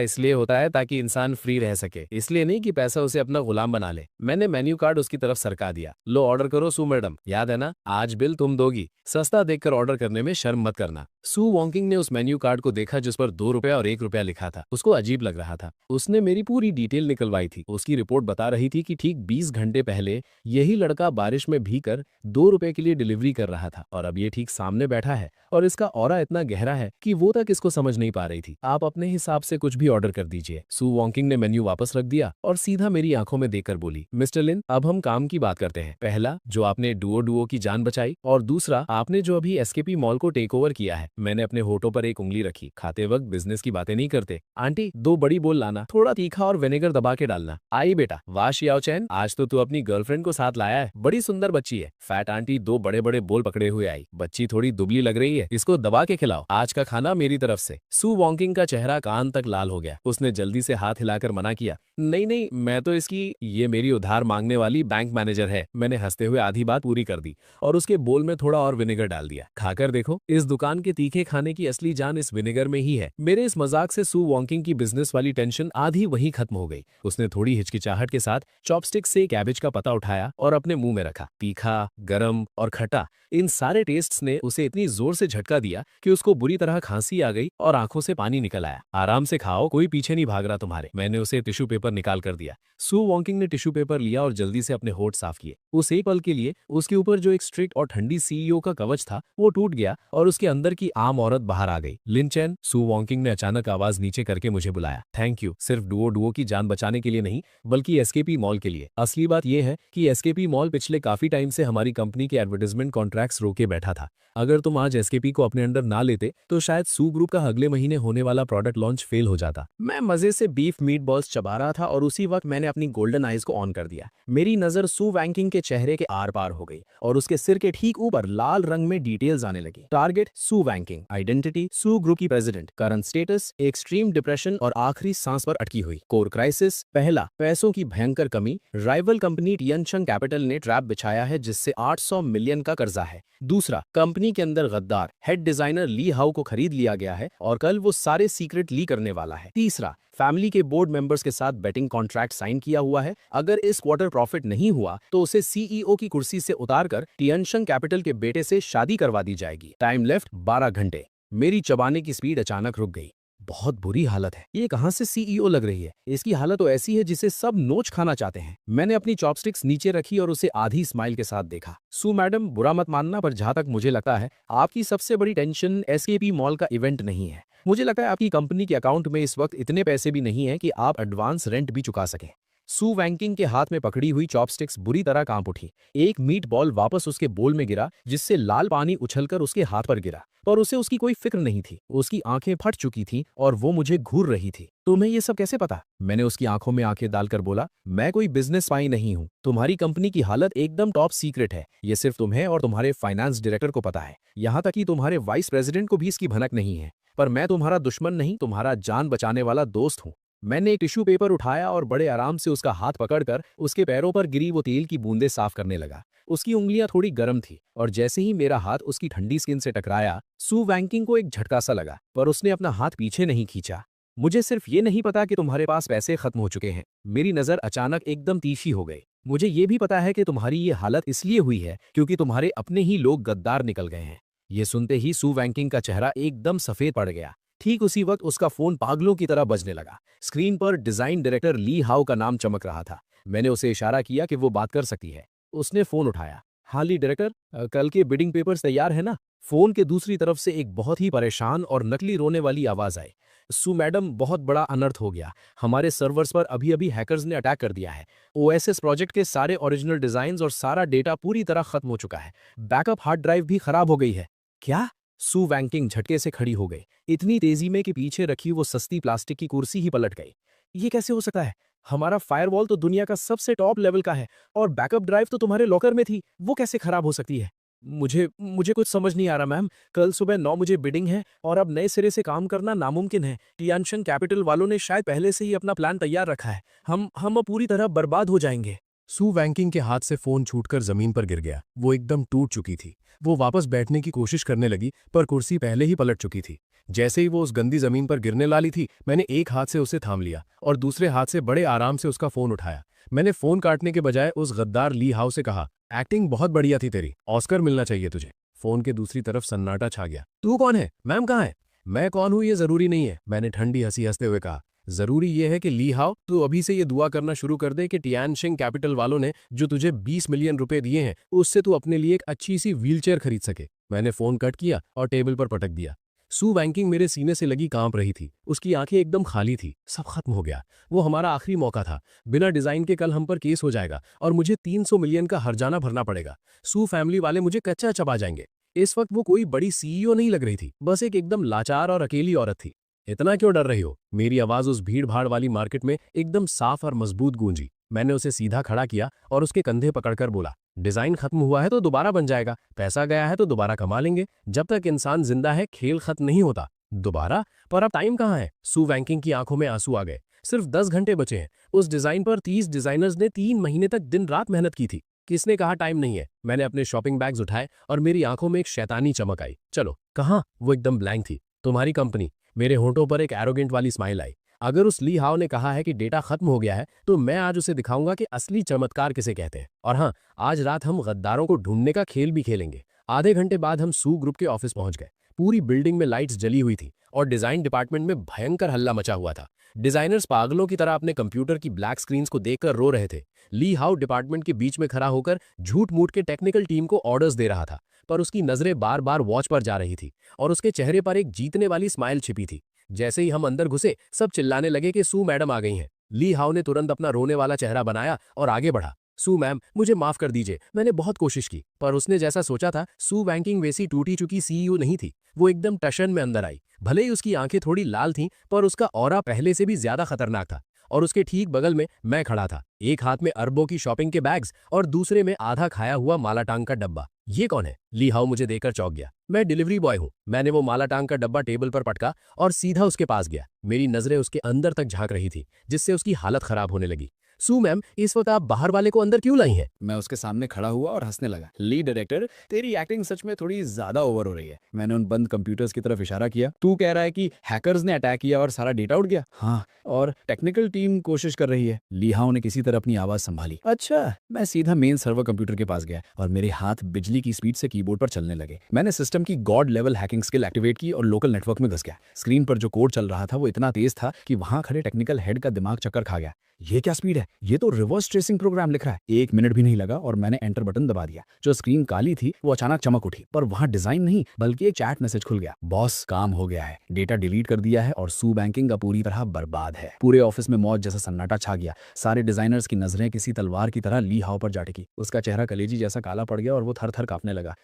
इसलिए होता है ताकि इंसान फ्री रह सके, इसलिए नहीं कि पैसा उसे अपना गुलाम बना ले। मैंने मेन्यू कार्ड उसकी तरफ सरका दिया। लो ऑर्डर करो सू मैडम, याद है ना, आज बिल तुम दोगी। सस्ता देखकर ऑर्डर करने में शर्म मत करना। सू वॉन्किंग ने उस मेन्यू कार्ड को देखा जिस पर 2 रुपया और 1 रुपया लिखा था। उसको अजीब लग रहा था। उसने मेरी पूरी डिटेल निकलवाई थी। उसकी रिपोर्ट बता रही थी कि ठीक 20 घंटे पहले यही लड़का बारिश में भीगकर 2 रुपए के लिए डिलीवरी कर रहा था और अब ये ठीक सामने बैठा है और इसका ऑरा इतना गहरा है कि वो तक इसको समझ नहीं पा रही थी। आप अपने हिसाब से कुछ भी ऑर्डर कर दीजिए। सू वॉन्किंग ने मेन्यू वापस रख दिया और सीधा मेरी आंखों में देखकर बोली, मिस्टर लिन, अब हम काम की बात करते हैं। पहला, जो आपने डुओ की जान बचाई, और दूसरा, आपने जो अभी एसकेपी मॉल को टेक ओवर किया है। मैंने अपने होठों पर एक उंगली रखी। खाते वक्त बिजनेस की बातें नहीं करते। आंटी, 2 बड़ी बोल लाना, थोड़ा तीखा और विनेगर दबा के डालना। आई बेटा। वाह शियाओ चैन, आज तो तू अपनी गर्लफ्रेंड को साथ लाया है। बड़ी सुंदर बच्ची है। फैट आंटी 2 बड़े बड़े बोल पकड़े हुए आई। बच्ची थोड़ी दुबली लग रही है, इसको दबा के खिलाओ। आज का खाना मेरी तरफ से। सू वॉन्किंग का चेहरा कान तक लाल हो गया। उसने जल्दी से हाथ हिलाकर मना किया, नहीं नहीं, मैं तो इसकी, ये मेरी उधार मांगने वाली बैंक मैनेजर है। मैंने हंसते हुए आधी बात पूरी कर दी और उसके बोल में थोड़ा और विनेगर डाल दिया। खाकर देखो, इस दुकान के तीखे खाने की असली जान इस विनेगर में ही है। मेरे इस मजाक से सू वॉन्किंग की बिजनेस वाली टेंशन आधी वहीं खत्म हो गई। उसने थोड़ी हिचकिचाहट के साथ चॉपस्टिक से कैबेज का पत्ता उठाया और अपने मुंह में रखा। तीखा, गरम और खट्टा, इन सारे टेस्ट्स ने उसे इतनी जोर से झटका दिया कि उसको बुरी तरह खांसी आ गई और आंखों से पानी निकल आया। आराम से खाओ, कोई पीछे नहीं भाग रहा तुम्हारे। मैंने उसे टिश्यू पेपर निकाल कर दिया। सू वॉन्किंग ने टिश्यू पेपर लिया और जल्दी से अपने होठ साफ किए। उस एक पल के लिए उसके ऊपर जो एक स्ट्रिक्ट और ठंडी सीईओ का कवच था वो टूट गया और उसके अंदर की आम औरत बाहर आ गई। लिन चैन, सू वॉन्किंग ने अचानक आवाज नीचे करके मुझे बुलाया। थैंक यू, सिर्फ डुओ की जान बचाने के लिए नहीं, बल्कि एसकेपी मॉल के लिए। असली बात यह है कि एसकेपी मॉल पिछले काफी टाइम से हमारी कंपनी के एडवर्टाइजमेंट कॉन्ट्रैक्ट्स रोके बैठा था। अगर तुम आज एसकेपी को अपने अंडर ना लेते तो शायद सू ग्रुप का अगले महीने होने वाला प्रोडक्ट लॉन्च फेल हो जाता। मैं मजे से बीफ मीट बॉल्स चबा रहा था और उसी वक्त मैंने अपनी गोल्डन आइज को ऑन कर दिया। मेरी नजर सू वैंकिंग के चेहरे के आर पार हो गई और उसके सिर के ठीक ऊपर लाल रंग में डिटेल्स आने लगी। टारगेट सू वैंकिंग, आइडेंटिटी सू ग्रुप की president, current status extreme depression और आखिरी सांस पर अटकी हुई। कोर क्राइसिस, पहला, पैसों की भयंकर कमी, राइवल कंपनी टियनशंग कैपिटल ने ट्रैप बिछाया है जिससे 800 मिलियन का कर्जा है। दूसरा, कंपनी के अंदर गद्दार हेड डिजाइनर ली हाउ को खरीद लिया गया है और कल वो सारे सीक्रेट ली करने वाला है। तीसरा, फैमिली के बोर्ड मेंबर्स के साथ बेटिंग कॉन्ट्रैक्ट साइन किया हुआ है। अगर इस क्वार्टर प्रॉफिट नहीं हुआ तो उसे सीईओ की कुर्सी से उतारकर टियनशंग कैपिटल के बेटे से शादी करवा दी जाएगी। टाइम लेफ्ट 12 घंटे। मेरी चबाने की स्पीड अचानक रुक गई। बहुत बुरी हालत है। ये कहां से सीईओ लग रही है? इसकी हालत तो ऐसी है जिसे सब नोच खाना चाहते हैं। मैंने अपनी चॉपस्टिक्स नीचे रखी और उसे आधी स्माइल के साथ देखा। सू मैडम, बुरा मत मानना, पर जहां तक मुझे लगता है आपकी सबसे बड़ी टेंशन एसकेपी मॉल का इवेंट नहीं है। मुझे लगता है आपकी कंपनी के अकाउंट में इस वक्त इतने पैसे भी नहीं है कि आप एडवांस रेंट भी चुका सकें। सू वैंकिंग के हाथ में पकड़ी हुई चॉपस्टिक्स बुरी तरह कांप उठी। एक मीट बॉल वापस उसके बोल में गिरा जिससे लाल पानी उछलकर उसके हाथ पर गिरा, पर उसे उसकी कोई फिक्र नहीं थी। उसकी आंखें फट चुकी थीं और वो मुझे घूर रही थी। तुम्हें ये सब कैसे पता? मैंने उसकी आंखों में आंखें डालकर बोला, मैं कोई बिजनेस स्पाई नहीं हूँ। तुम्हारी कंपनी की हालत एकदम टॉप सीक्रेट है। ये सिर्फ तुम्हें और तुम्हारे फाइनेंस डायरेक्टर को पता है। यहाँ तक कि तुम्हारे वाइस प्रेसिडेंट को भी इसकी भनक नहीं है। पर मैं तुम्हारा दुश्मन नहीं, तुम्हारा जान बचाने वाला दोस्त हूँ। मैंने एक टिश्यू पेपर उठाया और बड़े आराम से उसका हाथ पकड़कर उसके पैरों पर गिरी वो तेल की बूंदें साफ करने लगा। उसकी उंगलियां थोड़ी गर्म थी और जैसे ही मेरा हाथ उसकी ठंडी स्किन से टकराया, सू वैंकिंग को एक झटका सा लगा, पर उसने अपना हाथ पीछे नहीं खींचा। मुझे सिर्फ ये नहीं पता कि तुम्हारे पास पैसे खत्म हो चुके हैं। मेरी नजर अचानक एकदम तीखी हो गई। मुझे ये भी पता है कि तुम्हारी ये हालत इसलिए हुई है क्योंकि तुम्हारे अपने ही लोग गद्दार निकल गए हैं। ये सुनते ही सू वैंकिंग का चेहरा एकदम सफेद पड़ गया। ठीक उसी वक्त उसका फोन पागलों की तरह बजने लगा। स्क्रीन पर डिजाइन डायरेक्टर ली हाउ का नाम चमक रहा था। मैंने उसे इशारा किया कि वो बात कर सकती है। उसने फोन उठाया। हाँ ली डायरेक्टर, कल के बिडिंग पेपर्स तैयार है ना? फोन के दूसरी तरफ से एक बहुत ही परेशान और नकली रोने वाली आवाज आई। सू मैडम, बहुत बड़ा अनर्थ हो गया। हमारे सर्वर्स पर अभी अभी हैकर्स ने अटैक कर दिया है। ओएसएस प्रोजेक्ट के सारे ओरिजिनल डिजाइन्स और सारा डेटा पूरी तरह खत्म हो चुका है। बैकअप हार्ड ड्राइव भी खराब हो गई है। क्या? सू वैंकिंग झटके से खड़ी हो गई, इतनी तेजी में कि पीछे रखी वो सस्ती प्लास्टिक की कुर्सी ही पलट गई। ये कैसे हो सकता है? हमारा फायरवॉल तो दुनिया का सबसे टॉप लेवल का है और बैकअप ड्राइव तो तुम्हारे लॉकर में थी, वो कैसे खराब हो सकती है? मुझे मुझे कुछ समझ नहीं आ रहा मैम। कल सुबह 9 बजे बिडिंग है और अब नए सिरे से काम करना नामुमकिन है। टियानशन कैपिटल वालों ने शायद पहले से ही अपना प्लान तैयार रखा है। हम अब पूरी तरह बर्बाद हो जाएंगे। सू वैंकिंग के हाथ से फोन छूटकर जमीन पर गिर गया। वो एकदम टूट चुकी थी। वो वापस बैठने की कोशिश करने लगी, पर कुर्सी पहले ही पलट चुकी थी। जैसे ही वो उस गंदी जमीन पर गिरने वाली थी, मैंने एक हाथ से उसे थाम लिया और दूसरे हाथ से बड़े आराम से उसका फोन उठाया। मैंने फोन काटने के बजाय उस गद्दार ली हाउ से कहा, एक्टिंग बहुत बढ़िया थी तेरी, ऑस्कर मिलना चाहिए तुझे। फोन के दूसरी तरफ सन्नाटा छा गया। तू कौन है? मैम कहाँ है? मैं कौन हूं ये जरूरी नहीं है, मैंने ठंडी हंसी हंसते हुए कहा। जरूरी ये है कि ली हाउ, तू अभी से ये दुआ करना शुरू कर दे कि टियानशिंग कैपिटल वालों ने जो तुझे 20 मिलियन रुपए दिए हैं, उससे तू अपने लिए एक अच्छी सी व्हीलचेयर खरीद सके। मैंने फोन कट किया और टेबल पर पटक दिया। सू वैंकिंग मेरे सीने से लगी कांप रही थी। उसकी आंखें एकदम खाली थी। सब खत्म हो गया। वो हमारा आखिरी मौका था। बिना डिजाइन के कल हम पर केस हो जाएगा और मुझे 300 मिलियन का हर्जाना भरना पड़ेगा। सू फैमिली वाले मुझे कच्चा चबा जाएंगे। इस वक्त वो कोई बड़ी सीईओ नहीं लग रही थी, बस एक एकदम लाचार और अकेली औरत थी। इतना क्यों डर रही हो? मेरी आवाज उस भीड़ भाड़ वाली मार्केट में एकदम साफ और मजबूत गूंजी। मैंने उसे सीधा खड़ा किया और उसके कंधे पकड़कर बोला, डिजाइन खत्म हुआ है तो दोबारा बन जाएगा, पैसा गया है तो दोबारा कमा लेंगे। जब तक इंसान जिंदा है खेल खत्म नहीं होता। दोबारा? पर अब टाइम कहाँ है? सू वैंकिंग की आंखों में आंसू आ गए। सिर्फ 10 घंटे बचे हैं। उस डिजाइन पर 30 डिजाइनर्स ने 3 महीने तक दिन रात मेहनत की थी। किसने कहा टाइम नहीं है? मैंने अपने शॉपिंग बैग्स उठाए और मेरी आंखों में एक शैतानी चमक आई। चलो। कहाँ? वो एकदम ब्लैंक थी। तुम्हारी कंपनी। मेरे होंठों पर एक एरोगेंट वाली स्माइल आई। अगर उस ली हाउ ने कहा है कि डेटा खत्म हो गया है, तो मैं आज उसे दिखाऊंगा कि असली चमत्कार किसे कहते हैं। और हाँ, आज रात हम गद्दारों को ढूंढने का खेल भी खेलेंगे। आधे घंटे बाद हम सू ग्रुप के ऑफिस पहुंच गए। पूरी बिल्डिंग में लाइट्स जली हुई थी और डिजाइन डिपार्टमेंट में भयंकर हल्ला मचा हुआ था। डिजाइनर्स पागलों की तरह अपने कंप्यूटर की ब्लैक स्क्रीन्स को देखकर रो रहे थे। ली हाउ डिपार्टमेंट के बीच में खड़ा होकर झूठ मूठ के टेक्निकल टीम को ऑर्डर्स दे रहा था, पर उसकी नजरें बार बार वॉच पर जा रही थी और उसके चेहरे पर एक जीतने वाली स्माइल छिपी थी। जैसे ही हम अंदर घुसे, सब चिल्लाने लगे कि सू मैडम आ गई हैं। ली हाउ ने तुरंत अपना रोने वाला चेहरा बनाया और आगे बढ़ा। सू मैम, मुझे माफ कर दीजिए, मैंने बहुत कोशिश की। पर उसने जैसा सोचा था, सू वैंकिंग वैसी टूटी चुकी सीईओ नहीं थी। वो एकदम टशन में अंदर आई। भले ही उसकी आंखें थोड़ी लाल थीं, पर उसका ऑरा पहले से भी ज्यादा खतरनाक था। और उसके ठीक बगल में मैं खड़ा था, एक हाथ में अरबों की शॉपिंग के बैग्स और दूसरे में आधा खाया हुआ मालाटांग का डब्बा। ये कौन है? ली हाउ मुझे देखकर चौंक गया। मैं डिलीवरी बॉय हूँ। मैंने वो मालाटांग का डब्बा टेबल पर पटका और सीधा उसके पास गया। मेरी नजरें उसके अंदर तक झांक रही थी, जिससे उसकी हालत खराब होने लगी। सू मैम, इस वक्त आप बाहर वाले को अंदर क्यों लाई हैं? मैं उसके सामने खड़ा हुआ और हंसने लगा। लीड डायरेक्टर, तेरी एक्टिंग सच में थोड़ी ज्यादा ओवर हो रही है। मैंने उन बंद कंप्यूटर्स की तरफ इशारा किया। तू कह रहा है कि हैकर्स ने अटैक किया और सारा डेटा उड़ गया? हाँ, और टेक्निकल टीम कोशिश कर रही है। ली हाउ ने किसी तरह अपनी आवाज संभाली। अच्छा। मैं सीधा मेन सर्वर कंप्यूटर के पास गया और मेरे हाथ बिजली की स्पीड से कीबोर्ड पर चलने लगे। मैंने सिस्टम की God level hacking skill activate की और लोकल नेटवर्क में घुस गया। स्क्रीन पर जो कोड चल रहा था वो इतना तेज था कि वहां खड़े टेक्निकल हेड का दिमाग चक्कर खा गया। ये क्या स्पीड है? ये तो रिवर्स ट्रेसिंग प्रोग्राम लिख रहा है। 1 मिनट भी नहीं लगा और मैंने एंटर बटन दबा दिया। जो स्क्रीन काली थी वो अचानक चमक उठी, पर वहां डिजाइन नहीं बल्कि एक चैट मैसेज खुल गया। बॉस, काम हो गया है, डेटा डिलीट कर दिया है और सू बैंकिंग का पूरी तरह बर्बाद है। पूरे ऑफिस में मौत जैसा सन्नाटा छा गया। सारे डिजाइनर्स की नजरें किसी तलवार की तरह ली हाउ पर जा टिकी। उसका चेहरा कलेजी जैसा काला पड़ गया और वो थर थर कांपने लगा।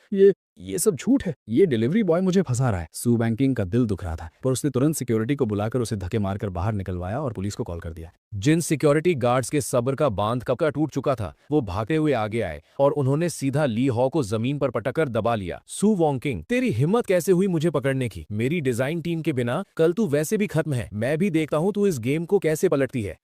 ये सब झूठ है। ये डिलीवरी बॉय मुझे फंसा रहा है। सू बैंकिंग का दिल दुख रहा था, पर उसने तुरंत सिक्योरिटी को बुलाकर उसे धक्के मारकर बाहर निकलवाया और पुलिस को कॉल कर दिया। जिन सिक्योरिटी गार्ड्स के सब्र का बांध कब का टूट चुका था, वो भागते हुए आगे आए और उन्होंने सीधा ली हाउ को जमीन पर पटककर दबा लिया। सू वॉन्किंग, तेरी हिम्मत कैसे हुई मुझे पकड़ने की? मेरी डिजाइन टीम के बिना कल तू वैसे भी खत्म है। मैं भी देखता हूं तू इस गेम को कैसे पलटती है।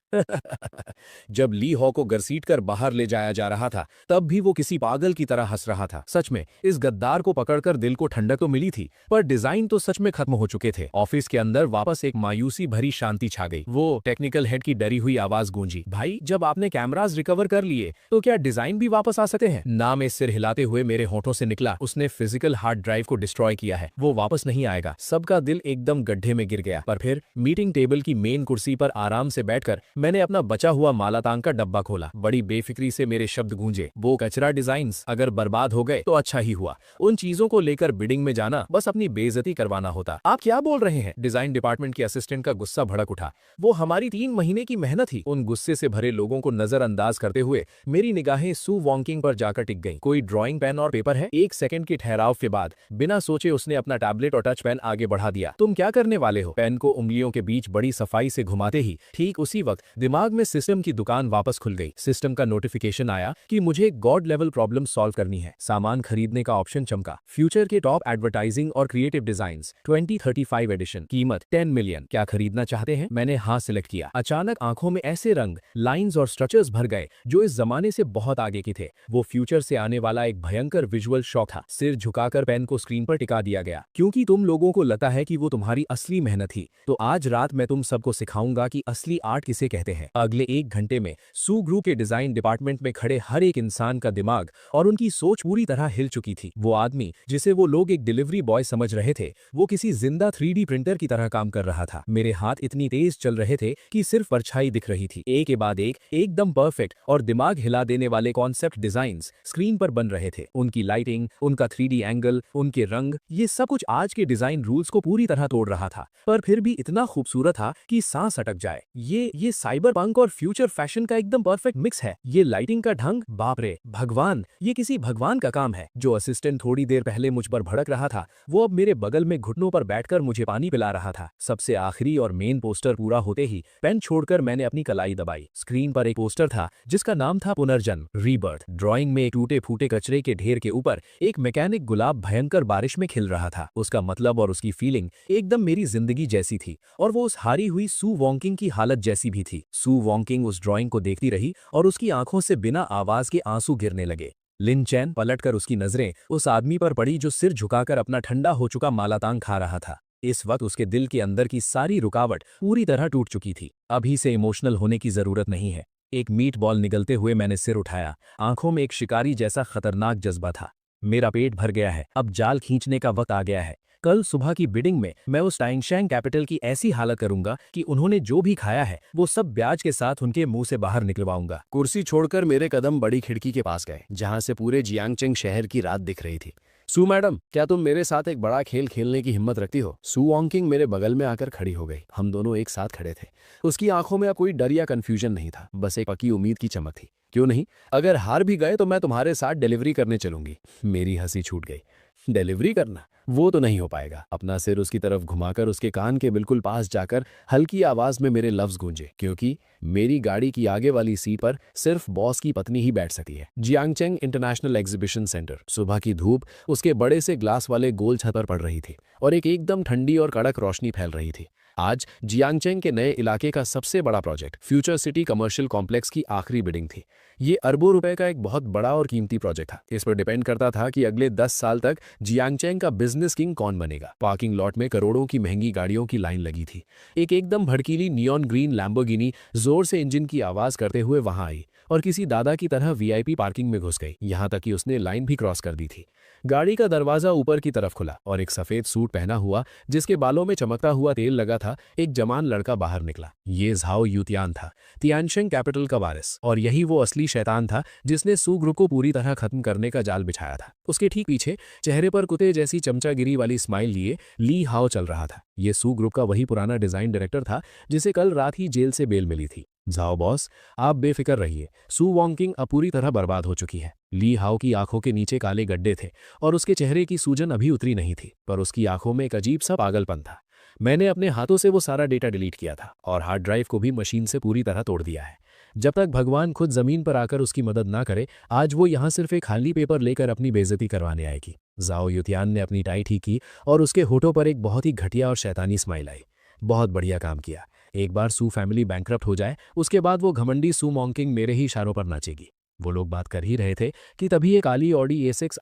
जब ली हाउ को घसीट कर बाहर ले जाया जा रहा था, तब भी वो किसी पागल की तरह हंस रहा था। सच में इस गद्दार को पकड़कर दिल को ठंडक तो मिली थी, पर डिजाइन तो सच में खत्म हो चुके थे। ऑफिस के अंदर वापस एक मायूसी भरी शांति छा गई। वो टेक्निकल हेड की डरी हुई आवाज गूंजी, भाई, जब आपने कैमरास रिकवर कर लिए तो क्या डिजाइन भी वापस आ सकते हैं? नाम इस सिर हिलाते हुए मेरे होठों से निकला, उसने फिजिकल हार्ड ड्राइव को डिस्ट्रॉय किया है, वो वापस नहीं आएगा। सबका दिल एकदम गड्ढे में गिर गया। पर फिर मीटिंग टेबल की मेन कुर्सी पर आराम से बैठकर मैंने अपना बचा हुआ मालातांग का डब्बा खोला। बड़ी बेफिक्री से मेरे शब्द गूंजे, वो कचरा डिजाइन्स अगर बर्बाद हो गए तो अच्छा ही हुआ। उन चीजों को लेकर बिडिंग में जाना बस अपनी बेइज्जती करवाना होता। आप क्या बोल रहे हैं? डिजाइन डिपार्टमेंट के असिस्टेंट का गुस्सा भड़क उठा। वो हमारी 3 महीने की मेहनत थी। उन गुस्से से भरे लोगों को नजरअंदाज करते हुए मेरी निगाहें सू वॉन्किंग पर जाकर टिक गईं। कोई ड्राइंग पेन और पेपर है? 1 सेकंड के ठहराव के बाद बिना सोचे उसने अपना टैबलेट और टच पेन आगे बढ़ा दिया। तुम क्या करने वाले हो? पेन को उंगलियों के बीच बड़ी सफाई से घुमाते ही ठीक उसी वक्त दिमाग में सिस्टम की दुकान वापस खुल गई। सिस्टम का नोटिफिकेशन आया कि मुझे गॉड लेवल प्रॉब्लम सॉल्व करनी है। सामान खरीदने का ऑप्शन चमका। फ्यूचर के टॉप एडवर्टाइजिंग और क्रिएटिव डिजाइन्स 2035 एडिशन, कीमत 10 मिलियन। क्या खरीदना चाहते हैं? मैंने हाँ सिलेक्ट किया। अचानक आंखों में ऐसे रंग, लाइंस और स्ट्रक्चर्स भर गए जो इस जमाने से बहुत आगे के थे। वो फ्यूचर से आने वाला एक भयंकर विजुअल शॉक था। सिर झुकाकर पेन को स्क्रीन पर टिका दिया गया। क्योंकि तुम लोगों को लगता है कि वो तुम्हारी असली मेहनत थी, तो आज रात मैं तुम सबको सिखाऊंगा कि असली आर्ट किसे कहते हैं। अगले 1 घंटे में सू ग्रुप के डिजाइन डिपार्टमेंट में खड़े हर एक इंसान का दिमाग और उनकी सोच पूरी तरह हिल चुकी थी। वो आदमी जिसे वो लोग एक डिलीवरी बॉय समझ रहे थे, वो किसी जिंदा 3D प्रिंटर की तरह काम कर रहा था। मेरे हाथ इतनी तेज चल रहे थे कि सिर्फ परछाई दिख रही थी। एक के बाद एक एकदम परफेक्ट और दिमाग हिला देने वाले कॉन्सेप्ट डिजाइन्स स्क्रीन पर बन रहे थे। उनकी लाइटिंग, उनका 3D एंगल, उनके रंग, ये सब कुछ आज के डिजाइन रूल्स को पूरी तरह तोड़ रहा था, पर फिर भी इतना खूबसूरत था कि सांस अटक जाए। ये साइबर पंक और फ्यूचर फैशन का एकदम परफेक्ट मिक्स है। ये लाइटिंग का ढंग, बाप रे भगवान, ये किसी भगवान का काम है। जो असिस्टेंट थोड़ी देर पहले मुझ पर भड़क रहा था, वो अब मेरे बगल में घुटनों पर बैठकर मुझे पानी पिला रहा था। सबसे आखिरी और मेन पोस्टर पूरा होते ही पेन छोड़कर मैंने अपनी कलाई दबाई। स्क्रीन पर एक पोस्टर था जिसका नाम था पुनर्जन्म, रीबर्थ। ड्राइंग में एक टूटे फूटे कचरे के ढेर के ऊपर एक मैकेनिक गुलाब भयंकर बारिश में खिल रहा था। उसका मतलब और उसकी फीलिंग एकदम मेरी जिंदगी जैसी थी, और वो उस हारी हुई सू वॉन्किंग की हालत जैसी भी थी। सू वॉन्किंग उस ड्राइंग को देखती रही और उसकी आंखों से बिना आवाज के आंसू गिरने लगे। लिन चैन पलटकर उसकी नजरें उस आदमी पर पड़ी जो सिर झुकाकर अपना ठंडा हो चुका मालातांग खा रहा था। इस वक्त उसके दिल के अंदर की सारी रुकावट पूरी तरह टूट चुकी थी। अभी से इमोशनल होने की जरूरत नहीं है। एक मीट बॉल निगलते हुए मैंने सिर उठाया। आंखों में एक शिकारी जैसा खतरनाक जज्बा था। मेरा पेट भर गया है, अब जाल खींचने का वक्त आ गया है। कल सुबह की बिडिंग में मैं उस टाइंगशैंग कैपिटल की ऐसी हालत करूंगा कि उन्होंने जो भी खाया है वो सब ब्याज के साथ उनके मुंह से बाहर निकलवाऊंगा। कुर्सी छोड़कर मेरे कदम बड़ी खिड़की के पास गए, जहां से पूरे जियांगचेंग शहर की रात दिख रही थी। सू मैडम, क्या तुम मेरे साथ एक बड़ा खेल खेलने की हिम्मत रखती हो? सू वॉन्किंग मेरे बगल में आकर खड़ी हो गई। हम दोनों एक साथ खड़े थे। उसकी आंखों में अब कोई डर या कंफ्यूजन नहीं था, बस एक पक्की उम्मीद की चमक थी। क्यों नहीं, अगर हार भी गए तो मैं तुम्हारे साथ डिलीवरी करने चलूंगी। मेरी हंसी छूट गई। डिलीवरी करना? वो तो नहीं हो पाएगा। अपना सिर उसकी तरफ घुमाकर उसके कान के बिल्कुल पास जाकर हल्की आवाज में मेरे लफ्ज गूंजे, क्योंकि मेरी गाड़ी की आगे वाली सीट पर सिर्फ बॉस की पत्नी ही बैठ सकती है। जियांगचेंग इंटरनेशनल एग्जीबिशन सेंटर। सुबह की धूप उसके बड़े से ग्लास वाले गोल छत पर पड़ रही थी और एक एकदम ठंडी और कड़क रोशनी फैल रही थी। आज जियांगचेंग के नए इलाके का सबसे बड़ा project future city commercial complex की आखिरी बिडिंग थी। ये अरबों रुपए का एक बहुत बड़ा और कीमती प्रोजेक्ट था। इस पर डिपेंड करता था कि अगले 10 साल तक जियांगचेंग का बिजनेस किंग कौन बनेगा। पार्किंग लॉट में करोड़ों की महंगी गाड़ियों की लाइन लगी थी। एक एकदम भड़कीली नियॉन ग्रीन लैम्बोर्गिनी जोर से इंजन की आवाज करते हुए वहां आई और किसी दादा की तरह वीआईपी पार्किंग में घुस गई। यहां तक कि उसने लाइन भी क्रॉस कर दी थी। गाड़ी का दरवाजा ऊपर की तरफ खुला और एक सफेद सूट पहना हुआ, जिसके बालों में चमकता हुआ तेल लगा था, एक जवान लड़का बाहर निकला। ये झाओ यूतियान था, तियानशेंग कैपिटल का वारिस, और यही वो असली शैतान था जिसने सू ग्रुप को पूरी तरह खत्म करने का जाल बिछाया था। उसके ठीक पीछे चेहरे पर कुत्ते जैसी चमचागिरी वाली स्माइल लिए ली हाओ चल रहा था। ये सू ग्रुप का वही पुराना डिजाइन डायरेक्टर था जिसे कल रात ही जेल से बेल मिली थी। जाओ बॉस, आप बेफिक्र रहिए, सू वॉन्किंग अब पूरी तरह बर्बाद हो चुकी है। ली हाओ की आंखों के नीचे काले गड्ढे थे और उसके चेहरे की सूजन अभी उतरी नहीं थी, पर उसकी आंखों में एक अजीब सा पागलपन था। मैंने अपने हाथों से वो सारा डेटा डिलीट किया था और हार्ड ड्राइव को भी मशीन से पूरी तरह तोड़ दिया है। जब तक भगवान खुद जमीन पर आकर उसकी मदद ना करे, आज वो यहाँ सिर्फ एक खाली पेपर लेकर अपनी बेइज्जती करवाने आएगी। जाओ युतियान ने अपनी टाई ठीक की और उसके होठों पर एक बहुत ही घटिया और शैतानी स्माइल आई। बहुत बढ़िया काम किया। एक बार सू फैमिली बैंकरप्ट हो जाए, उसके बाद वो घमंडी सू वॉन्किंग मेरे ही इशारों पर नाचेगी। वो लोग बात कर ही रहे थे कि तभी एक काली ऑडी A6